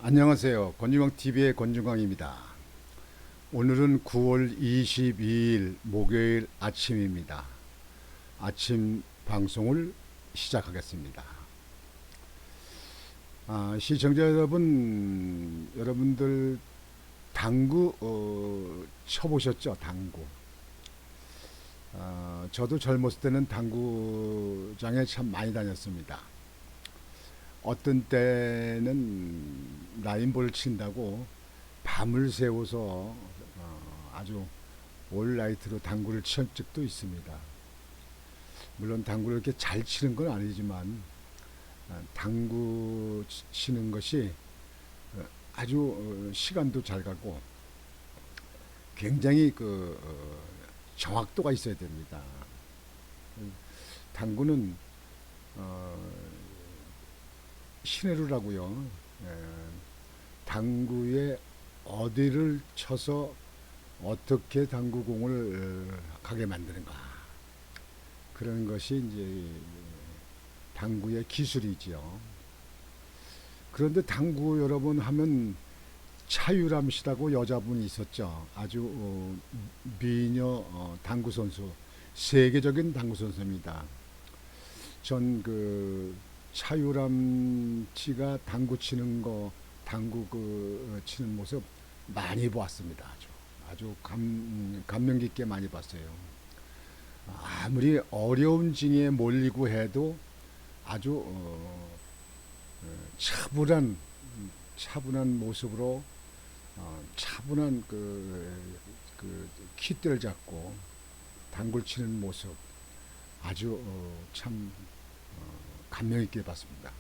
안녕하세요. 권중광TV의 권중광입니다. 오늘은 9월 22일 목요일 아침입니다. 아침 방송을 시작하겠습니다. 시청자 여러분, 여러분들 당구 쳐보셨죠? 당구. 저도 젊었을 때는 당구장에 참 많이 다녔습니다. 어떤 때는 라인볼 친다고 밤을 새워서 아주 올라이트로 당구를 친 적도 있습니다. 물론 당구를 이렇게 잘 치는 건 아니지만 당구 치는 것이 아주 시간도 잘 가고 굉장히 정확도가 있어야 됩니다. 당구는 시내루라고요. 당구에 어디를 쳐서 어떻게 당구공을 가게 만드는가, 그런 것이 이제 당구의 기술이지요. 그런데 당구 여러분 하면 차유람 씨라고 여자분이 있었죠. 아주 미녀 당구 선수, 세계적인 당구 선수입니다. 전 차유람 씨가 당구 치는 거, 당구 치는 모습 많이 보았습니다. 아주 감명 깊게 많이 봤어요. 아무리 어려운 징에 몰리고 해도 아주 차분한 모습으로 차분한 퀴대를 잡고 당구를 치는 모습 아주 참 감명 있게 봤습니다.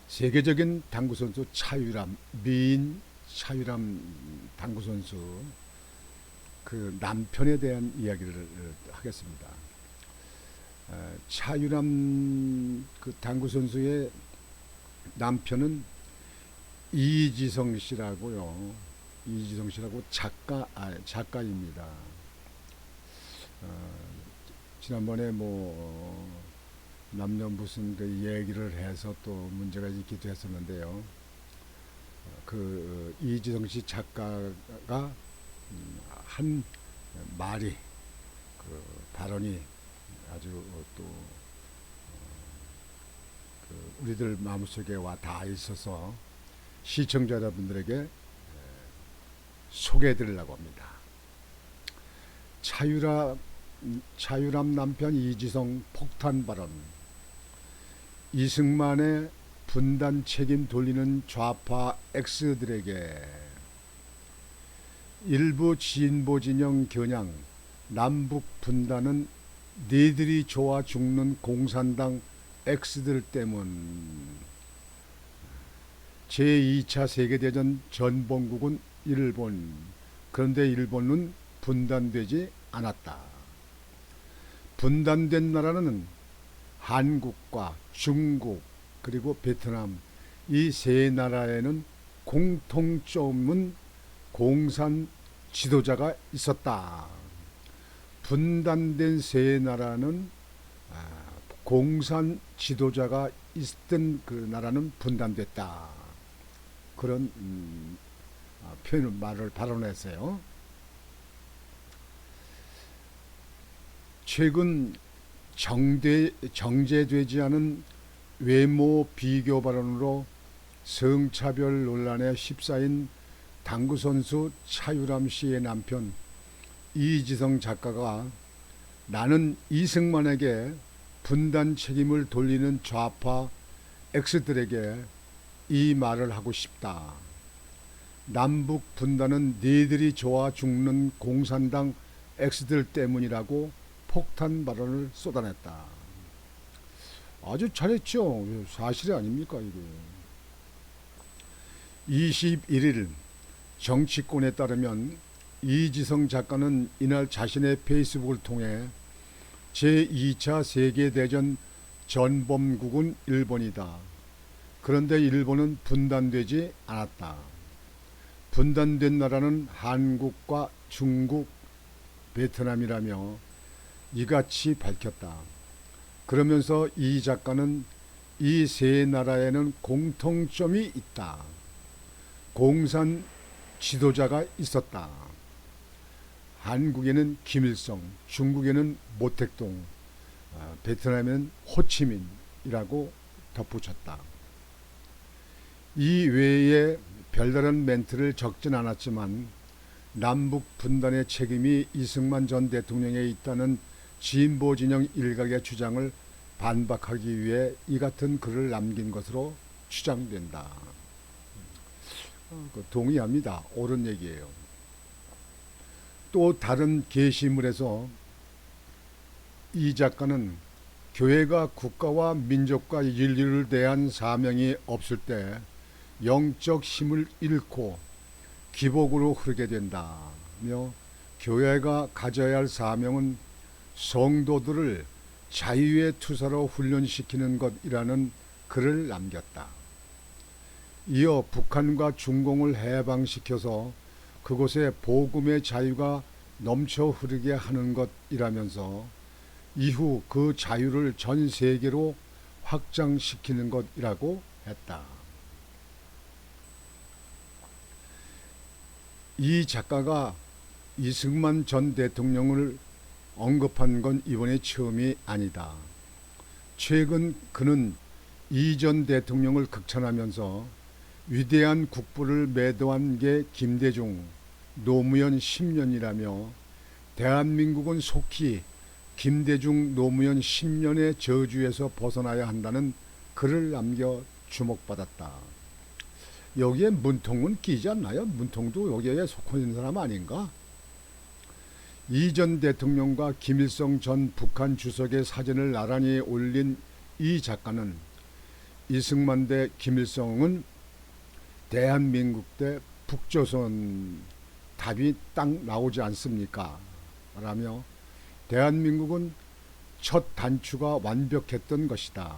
세계적인 당구 선수 차유람, 미인 차유람 당구 선수, 그 남편에 대한 이야기를 하겠습니다. 차유람 그 당구 선수의 남편은 이지성 씨라고요. 이지성 씨라고 작가입니다. 지난번에 남녀 무슨 얘기를 해서 또 문제가 있기도 했었는데요. 이지성 씨 작가가 한 말이, 발언이 아주 또 우리들 마음속에 와 닿아 있어서 시청자 여러분들에게 소개해드리려고 합니다. 차유람 남편 이지성 폭탄 발언. 이승만의 분단 책임 돌리는 좌파 X들에게 일부 진보 진영 겨냥 남북 분단은 니들이 좋아 죽는 공산당 X들 때문. 제2차 세계대전 전범국은 일본. 그런데 일본은 분단되지 않았다. 분단된 나라는 한국과 중국 그리고 베트남, 이 세 나라에는 공통점은 공산 지도자가 있었다. 분단된 세 나라는 공산 지도자가 있던 그 나라는 분단됐다. 그런 말을 발언했어요. 최근 정제되지 않은 외모 비교 발언으로 성차별 논란에 휩싸인 당구선수 차유람 씨의 남편 이지성 작가가 나는 이승만에게 분단 책임을 돌리는 좌파 X들에게 이 말을 하고 싶다. 남북 분단은 니들이 좋아 죽는 공산당 X들 때문이라고 폭탄 발언을 쏟아냈다. 아주 잘했죠. 사실이 아닙니까 이게. 21일 정치권에 따르면 이지성 작가는 이날 자신의 페이스북을 통해 제2차 세계대전 전범국은 일본이다. 그런데 일본은 분단되지 않았다. 분단된 나라는 한국과 중국, 베트남이라며 이같이 밝혔다. 그러면서 이 작가는 이 세 나라에는 공통점이 있다. 공산 지도자가 있었다. 한국에는 김일성, 중국에는 모택동, 베트남에는 호치민이라고 덧붙였다. 이 외에 별다른 멘트를 적진 않았지만 남북 분단의 책임이 이승만 전 대통령에 있다는 진보 진영 일각의 주장을 반박하기 위해 이 같은 글을 남긴 것으로 추정된다. 동의합니다. 옳은 얘기예요. 또 다른 게시물에서 이 작가는 교회가 국가와 민족과 인류를 대한 사명이 없을 때 영적 힘을 잃고 기복으로 흐르게 된다며 교회가 가져야 할 사명은 성도들을 자유의 투사로 훈련시키는 것이라는 글을 남겼다. 이어 북한과 중공을 해방시켜서 그곳에 복음의 자유가 넘쳐 흐르게 하는 것이라면서 이후 그 자유를 전 세계로 확장시키는 것이라고 했다. 이 작가가 이승만 전 대통령을 언급한 건 이번이 처음이 아니다. 최근 그는 이 전 대통령을 극찬하면서 위대한 국부를 매도한 게 김대중, 노무현 10년이라며 대한민국은 속히 김대중, 노무현 10년의 저주에서 벗어나야 한다는 글을 남겨 주목받았다. 여기에 문통은 끼지 않나요? 문통도 여기에 속해 있는 사람 아닌가? 이 전 대통령과 김일성 전 북한 주석의 사진을 나란히 올린 이 작가는 이승만 대 김일성은 대한민국 대 북조선 답이 딱 나오지 않습니까? 라며 대한민국은 첫 단추가 완벽했던 것이다.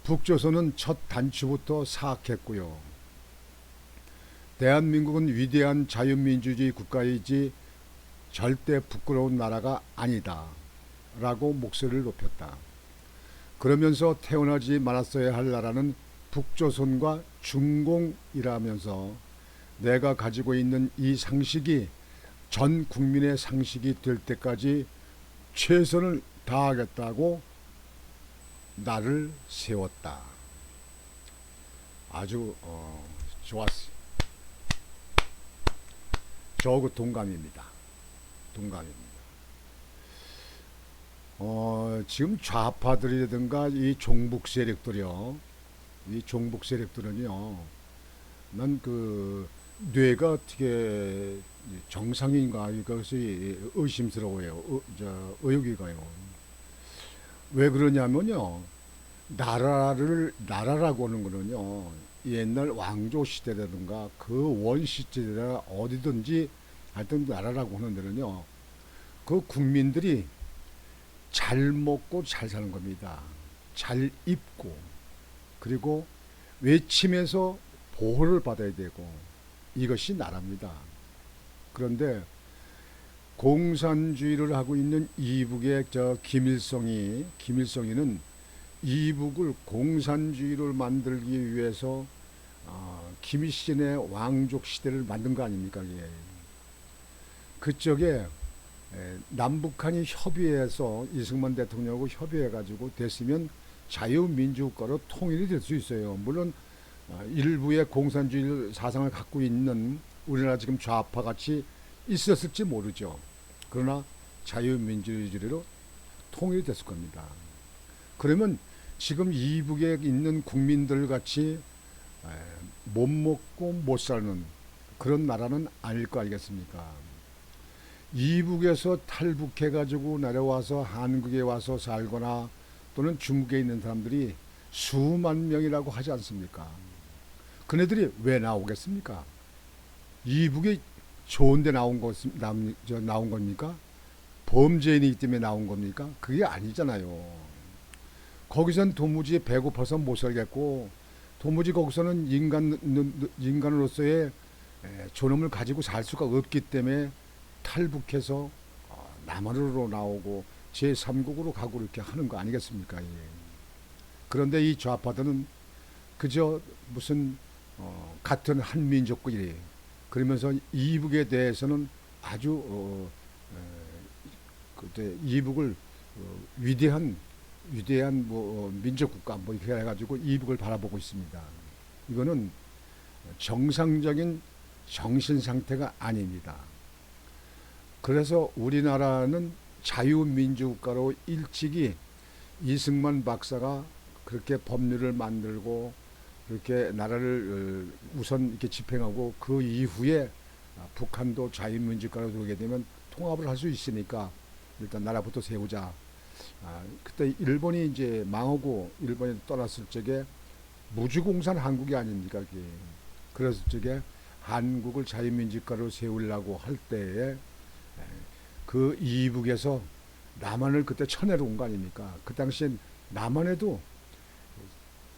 북조선은 첫 단추부터 사악했고요. 대한민국은 위대한 자유민주주의 국가이지 절대 부끄러운 나라가 아니다. 라고 목소리를 높였다. 그러면서 태어나지 말았어야 할 나라는 북조선과 중공이라면서 내가 가지고 있는 이 상식이 전 국민의 상식이 될 때까지 최선을 다하겠다고 나를 세웠다. 아주 좋았어요. 저하고 동감입니다. 동감입니다. 지금 좌파들이라든가 이 종북 세력들이요. 이 종북 세력들은요. 난 그 뇌가 어떻게 정상인가 이것이 의심스러워요. 의혹이 가요. 왜 그러냐면요. 나라라고 하는 거는요. 옛날 왕조 시대라든가 그 원 시대나 어디든지 하여튼 나라라고 하는 데는요. 그 국민들이 잘 먹고 잘 사는 겁니다. 잘 입고 그리고 외침에서 보호를 받아야 되고 이것이 나라입니다. 그런데 공산주의를 하고 있는 이북의 김일성이는 이북을 공산주의를 만들기 위해서 김일신의 왕족 시대를 만든 거 아닙니까? 예. 그쪽에 남북한이 협의해서 이승만 대통령하고 협의해가지고 됐으면 자유민주국가로 통일이 될 수 있어요. 물론 일부의 공산주의 사상을 갖고 있는 우리나라 지금 좌파같이 있었을지 모르죠. 그러나 자유민주주의로 통일이 됐을 겁니다. 그러면 지금 이북에 있는 국민들 같이 못 먹고 못 사는 그런 나라는 아닐 거 아니겠습니까? 이북에서 탈북해가지고 내려와서 한국에 와서 살거나 또는 중국에 있는 사람들이 수만 명이라고 하지 않습니까? 그네들이 왜 나오겠습니까? 이북이 좋은데 나온 겁니까? 범죄인이기 때문에 나온 겁니까? 그게 아니잖아요. 거기선 도무지 배고파서 못 살겠고 도무지 거기서는 인간으로서의 존엄을 가지고 살 수가 없기 때문에 탈북해서 남한으로 나오고 제3국으로 가고 이렇게 하는 거 아니겠습니까? 예. 그런데 이 좌파들은 그저 무슨 같은 한민족끼리 그러면서 이북에 대해서는 아주 그때 이북을 위대한 뭐 민족 국가 뭐 이렇게 해가지고 이북을 바라보고 있습니다. 이거는 정상적인 정신 상태가 아닙니다. 그래서 우리나라는 자유민주국가로 일찍이 이승만 박사가 그렇게 법률을 만들고 그렇게 나라를 우선 이렇게 집행하고 그 이후에 북한도 자유민주국가로 되게 되면 통합을 할 수 있으니까 일단 나라부터 세우자. 그때 일본이 이제 망하고 일본이 떠났을 적에 무주공산 한국이 아닙니까? 그게. 그랬을 적에 한국을 자유민주국가로 세우려고 할 때에 그 이북에서 남한을 그때 쳐내러 온 거 아닙니까? 그 당시엔 남한에도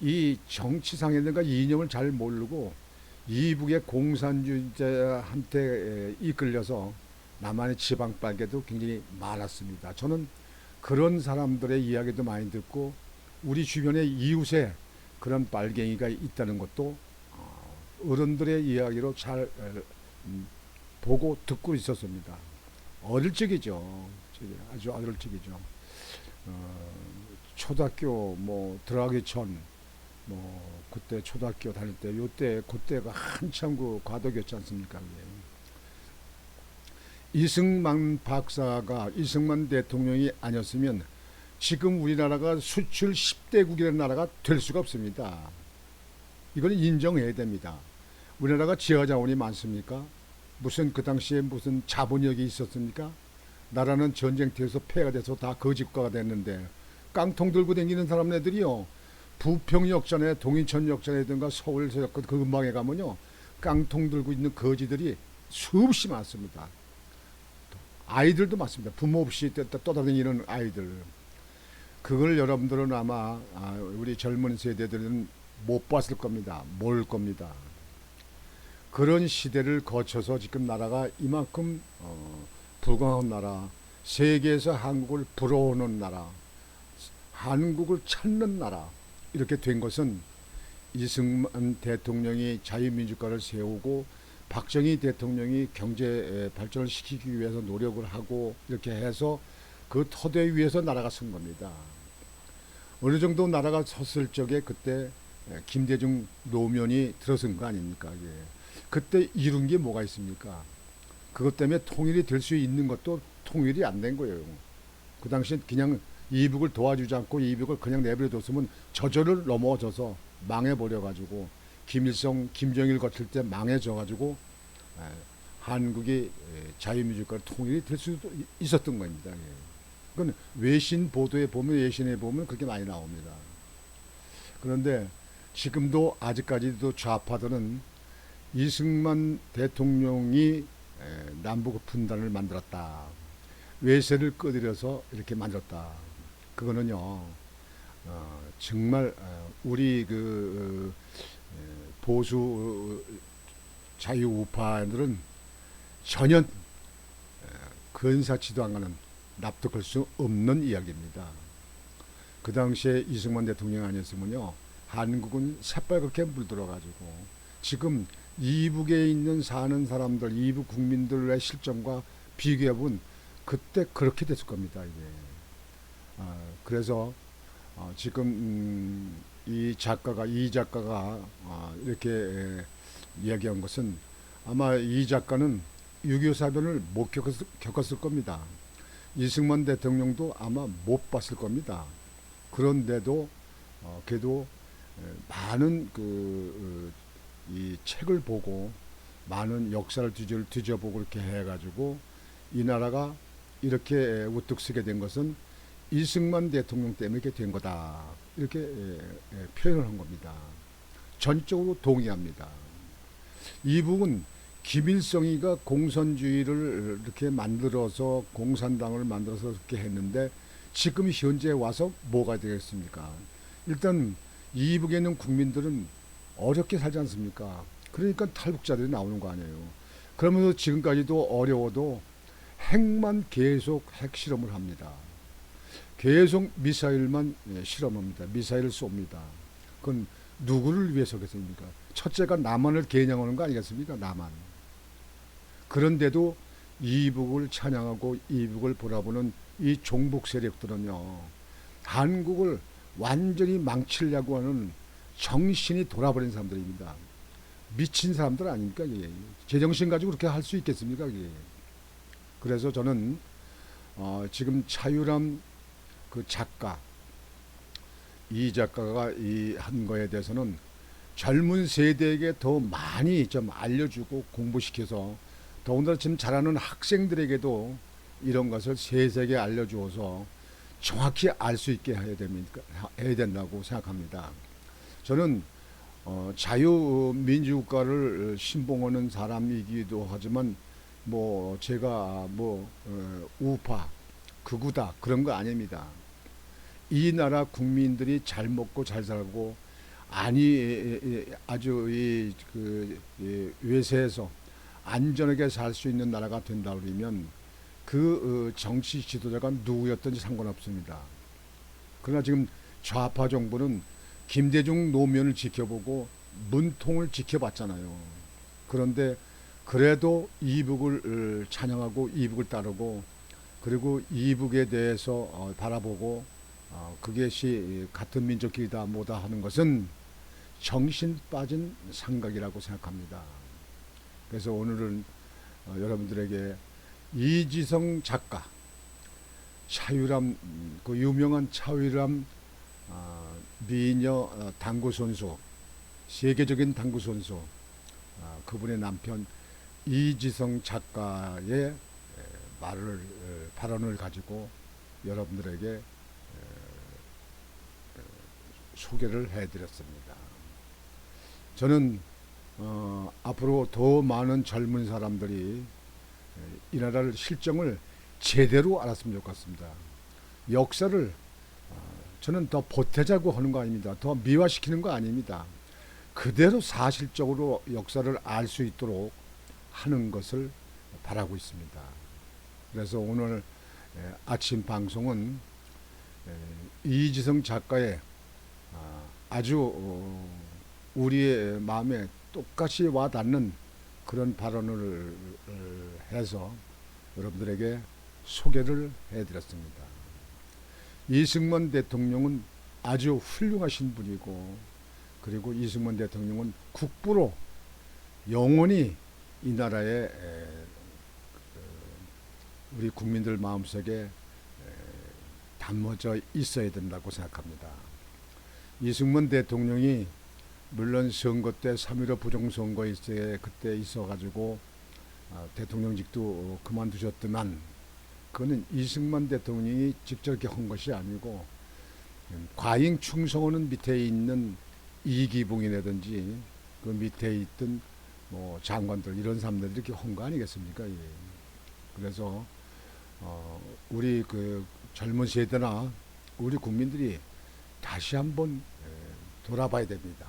이 정치상에든가 이념을 잘 모르고 이북의 공산주의자한테 이끌려서 남한의 지방 빨개도 굉장히 많았습니다. 저는 그런 사람들의 이야기도 많이 듣고 우리 주변의 이웃에 그런 빨갱이가 있다는 것도 어른들의 이야기로 잘 보고 듣고 있었습니다. 어릴 적이죠. 아주 어릴 적이죠. 초등학교 뭐 들어가기 전 그때 초등학교 다닐 때 요때 그때가 한참 그 과도기였지 않습니까? 이승만 박사가 이승만 대통령이 아니었으면 지금 우리나라가 수출 10대국이라는 나라가 될 수가 없습니다. 이걸 인정해야 됩니다. 우리나라가 지하자원이 많습니까? 무슨 그 당시에 무슨 자본력이 있었습니까? 나라는 전쟁터에서 폐해가 돼서 다 거지국가가 됐는데 깡통 들고 다니는 사람네들이요. 부평역전에 동인천역전에든가 서울서 그 근방에 가면요. 깡통 들고 있는 거지들이 수없이 많습니다. 아이들도 많습니다. 부모 없이 떠다니는 아이들. 그걸 여러분들은 아마 우리 젊은 세대들은 못 봤을 겁니다. 모를 겁니다. 그런 시대를 거쳐서 지금 나라가 이만큼 부강한 나라, 세계에서 한국을 부러워하는 나라, 한국을 찾는 나라 이렇게 된 것은 이승만 대통령이 자유민주국가를 세우고 박정희 대통령이 경제 발전을 시키기 위해서 노력을 하고 이렇게 해서 그 터대 위에서 나라가 선 겁니다. 어느 정도 나라가 섰을 적에 그때 김대중 노무현이 들어선 거 아닙니까? 예. 그때 이룬 게 뭐가 있습니까? 그것 때문에 통일이 될 수 있는 것도 통일이 안 된 거예요. 그 당시엔 그냥 이북을 도와주지 않고 이북을 그냥 내버려뒀으면 저절을 넘어져서 망해버려가지고 김일성, 김정일 거칠 때 망해져가지고 한국이 자유민주국가로 통일이 될 수도 있었던 겁니다. 그건 외신 보도에 보면 외신에 보면 그렇게 많이 나옵니다. 그런데 지금도 아직까지도 좌파들은 이승만 대통령이 남북 분단을 만들었다. 외세를 꺼들여서 이렇게 만들었다. 그거는요, 정말 우리 그 보수 자유우파들은 전혀 근사치도 않은 납득할 수 없는 이야기입니다. 그 당시에 이승만 대통령 아니었으면요, 한국은 새빨갛게 물들어가지고 지금 이북에 있는 사는 사람들, 이북 국민들의 실정과 비교해보면 그때 그렇게 됐을 겁니다. 이게. 그래서 지금 이 작가가 이렇게 이야기한 것은 아마 이 작가는 6.25 사변을 못 겪었을 겁니다. 이승만 대통령도 아마 못 봤을 겁니다. 그런데도 그래도 많은 이 책을 보고 많은 역사를 뒤져보고 이렇게 해가지고 이 나라가 이렇게 우뚝 서게 된 것은 이승만 대통령 때문에 이렇게 된 거다. 이렇게 표현을 한 겁니다. 전적으로 동의합니다. 이 부분 김일성이가 공산주의를 이렇게 만들어서 공산당을 만들어서 이렇게 했는데 지금 현재 와서 뭐가 되겠습니까? 일단 이북에 있는 국민들은 어렵게 살지 않습니까? 그러니까 탈북자들이 나오는 거 아니에요. 그러면서 지금까지도 어려워도 핵만 계속 핵실험을 합니다. 계속 미사일만 실험합니다. 미사일을 쏩니다. 그건 누구를 위해서겠습니까? 첫째가 남한을 겨냥하는 거 아니겠습니까? 남한. 그런데도 이북을 찬양하고 이북을 바라보는 이 종북 세력들은요, 한국을 완전히 망치려고 하는 정신이 돌아버린 사람들입니다. 미친 사람들 아닙니까? 예. 제정신 가지고 그렇게 할 수 있겠습니까? 예. 그래서 저는 지금 차유람 그 작가, 이 작가가 이 한 거에 대해서는 젊은 세대에게 더 많이 좀 알려주고 공부시켜서, 더군다나 지금 자라는 학생들에게도 이런 것을 세세하게 알려주어서 정확히 알 수 있게 해야 된다고 생각합니다. 저는 자유민주국가를 신봉하는 사람이기도 하지만 뭐 제가 우파 극우다 그런 거 아닙니다. 이 나라 국민들이 잘 먹고 잘 살고 아주 외세에서 안전하게 살 수 있는 나라가 된다 그러면 그 정치 지도자가 누구였든지 상관없습니다. 그러나 지금 좌파 정부는 김대중 노무현을 지켜보고 문통을 지켜봤잖아요. 그런데 그래도 이북을 찬양하고 이북을 따르고, 그리고 이북에 대해서 바라보고 그것이 같은 민족끼리다 뭐다 하는 것은 정신 빠진 생각이라고 생각합니다. 그래서 오늘은 여러분들에게 이지성 작가, 차유람, 그 유명한 차유람 미녀 당구 선수, 세계적인 당구 선수, 그분의 남편 이지성 작가의 발언을 가지고 여러분들에게 소개를 해드렸습니다. 저는 앞으로 더 많은 젊은 사람들이 이 나라를 실정을 제대로 알았으면 좋겠습니다. 역사를 저는 더 보태자고 하는 거 아닙니다. 더 미화시키는 거 아닙니다. 그대로 사실적으로 역사를 알 수 있도록 하는 것을 바라고 있습니다. 그래서 오늘 아침 방송은 이지성 작가의 아주 우리의 마음에 똑같이 와닿는 그런 발언을 해서 여러분들에게 소개를 해드렸습니다. 이승만 대통령은 아주 훌륭하신 분이고, 그리고 이승만 대통령은 국부로 영원히 이 나라에 우리 국민들 마음속에 담아져 있어야 된다고 생각합니다. 이승만 대통령이 물론 선거 때 3.15 부정선거 그때 있어가지고 대통령직도 그만두셨지만, 그거는 이승만 대통령이 직접 이렇게 한 것이 아니고 과잉 충성하는 밑에 있는 이기붕이라든지 그 밑에 있던 뭐 장관들, 이런 사람들이 이렇게 한 거 아니겠습니까? 예. 그래서 우리 그 젊은 세대나 우리 국민들이 다시 한번 돌아봐야 됩니다.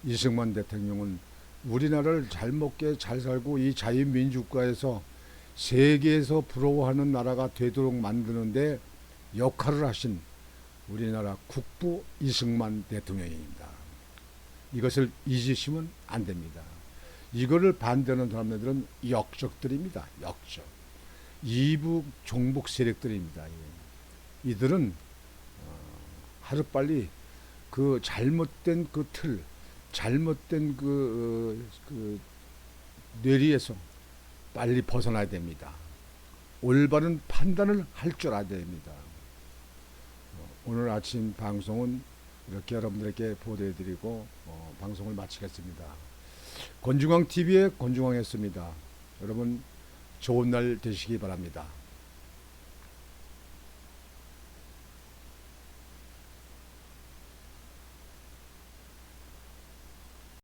이승만 대통령은 우리나라를 잘 먹게 잘 살고 이 자유민주국가에서 세계에서 부러워하는 나라가 되도록 만드는데 역할을 하신 우리나라 국부 이승만 대통령입니다. 이것을 잊으시면 안 됩니다. 이거를 반대하는 사람들은 역적들입니다. 역적. 이북 종북 세력들입니다. 이들은 하루빨리 그 잘못된 그 틀, 잘못된 그 뇌리에서 빨리 벗어나야 됩니다. 올바른 판단을 할 줄 알아야 됩니다. 오늘 아침 방송은 이렇게 여러분들에게 보도해드리고 방송을 마치겠습니다. 권중광TV의 권중광이었습니다. 여러분 좋은 날 되시기 바랍니다.